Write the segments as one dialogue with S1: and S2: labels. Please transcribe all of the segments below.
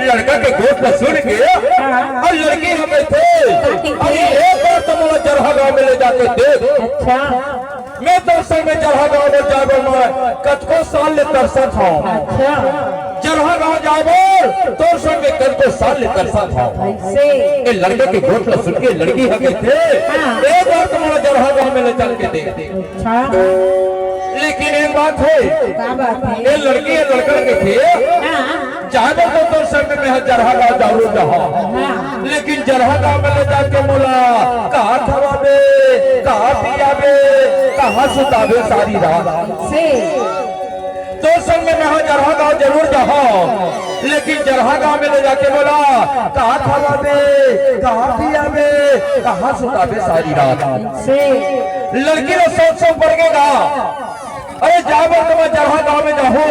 S1: लड़का के गोद में सुन के और लड़की हमें थे एक बार तो मुझे जरहा गाँव में ले जाके देख।
S2: अच्छा
S1: मैं दर्शन में जरहा गाँव में जागो मैं कतको साल ले तरसत हूँ।
S2: अच्छा
S1: जरहा गाँव जागो दर्शन में कतको साल ले तरसत हूँ। ये लड़के के गोद में सुन के लड़की हमें थे एक बार तो मुझे जरहा गाँव में ले जाके देख। लेकिन एक बात है ये लड़की ये लड़का के थे चाहे तो दर्शन में मैं जरहा गाँव जरूर जाऊँ। लेकिन जरहा गाँव में ले जाके बोला कहाँ खवाबे कहाँ पियाबे कहाँ सुताबे सारी रात दर्शन में मैं जरहा गाँव जरूर जाऊँ। लेकिन जरहा गाँव में ले जाके बोला कहाँ खवाबे कहाँ पियाबे कहाँ सुताबे सारी रात। लड़की ने सोच पड़ेगा अरे जाओ तो मैं जरहा गाँव में जाऊँ।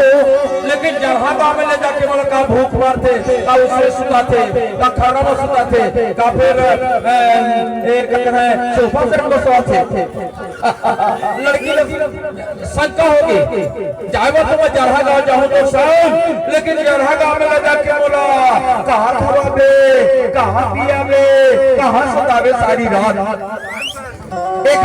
S1: लेकिन जरहा गाँव में ले जाके बोला का भूख मारते का उससे सुताते का खाना में सुताते का फिर सोफा सेट में सोते। लड़की शंका होगी जाओ तो मैं जरहा गाँव जाऊँ तो सब। लेकिन जरहा गाँव में ले जाके बोला कहाँ खवाबे कहाँ पियाबे कहाँ सुताबे सारी रात। एक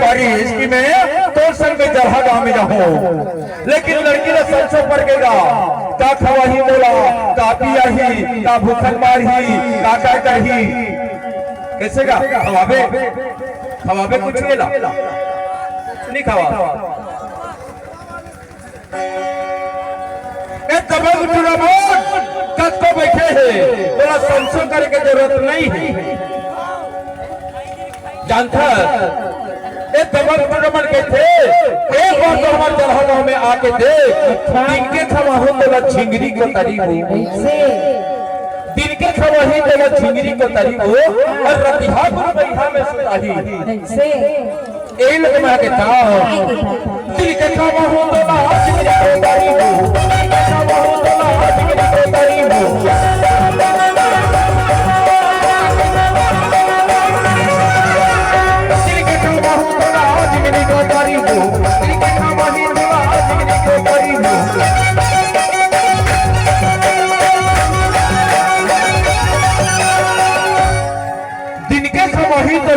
S1: आगे इसकी मैं तो सर में जरहा गाँव में जाऊँ। लेकिन लड़की ने सच से पड़ेगा का खवाही बोला का पिया ही का भूखन मार ही का करही कैसे का खवाबे खवाबे कुछ मिला नहीं खवा कद को बैठे है थोड़ा संशोधन करने की जरूरत नहीं है। जानता दमन के थे एक बार तो हमारे जरहा गाँव में आके देख दिन के खवा हो तो झिंगरी को तरी हो दिन के खवा ही तो झिंगरी को तरी हो और रतिहा को बैठा में सुताही यही लोग मैं कहता दिन के खवा हो तो झिंगरी को तरी हो खवा हो तो झिंगरी को तरी हो Thank you.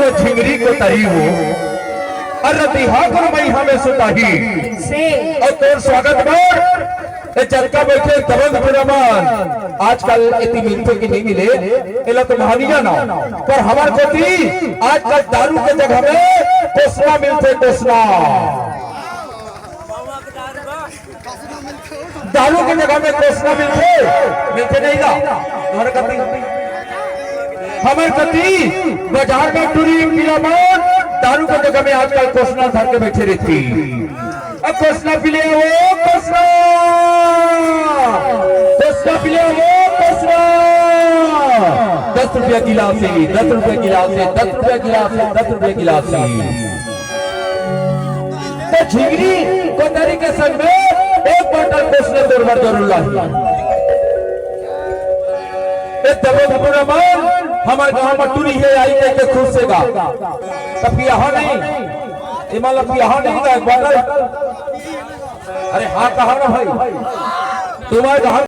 S1: तो झिंगरी को तरी हो और बिहार में हमें सुताही और तोर स्वागत बार चलका बैठे दबंग पुरमान आजकल इतनी मिलते की नहीं मिले इला तो महानिया ना पर हमार कोती आजकल दारू के जगह में कोसना मिलते कोसना दारू की जगह में कोसना मिलते नहीं ना तुम्हारे कती हमारे कती बाजार में टूरी पिलामान दारू की जगह में आजकल कोसना धर के बैठे रहती अब कोसना पिले वो कोसना पिले वो कोसना 10 रुपया गिलास 10 रुपया गिलास 10 रुपया गिलास 10 रुपया गिलास तो झिंगरी को तरीके संग में एक बोतल कोसने दौड़ जरूर ला हमारे गांव में टूरी है आई के खुश से गा तब यहाँ नहीं मतलब यहाँ नहीं गए अरे हाँ कहा ना भाई तुम्हारे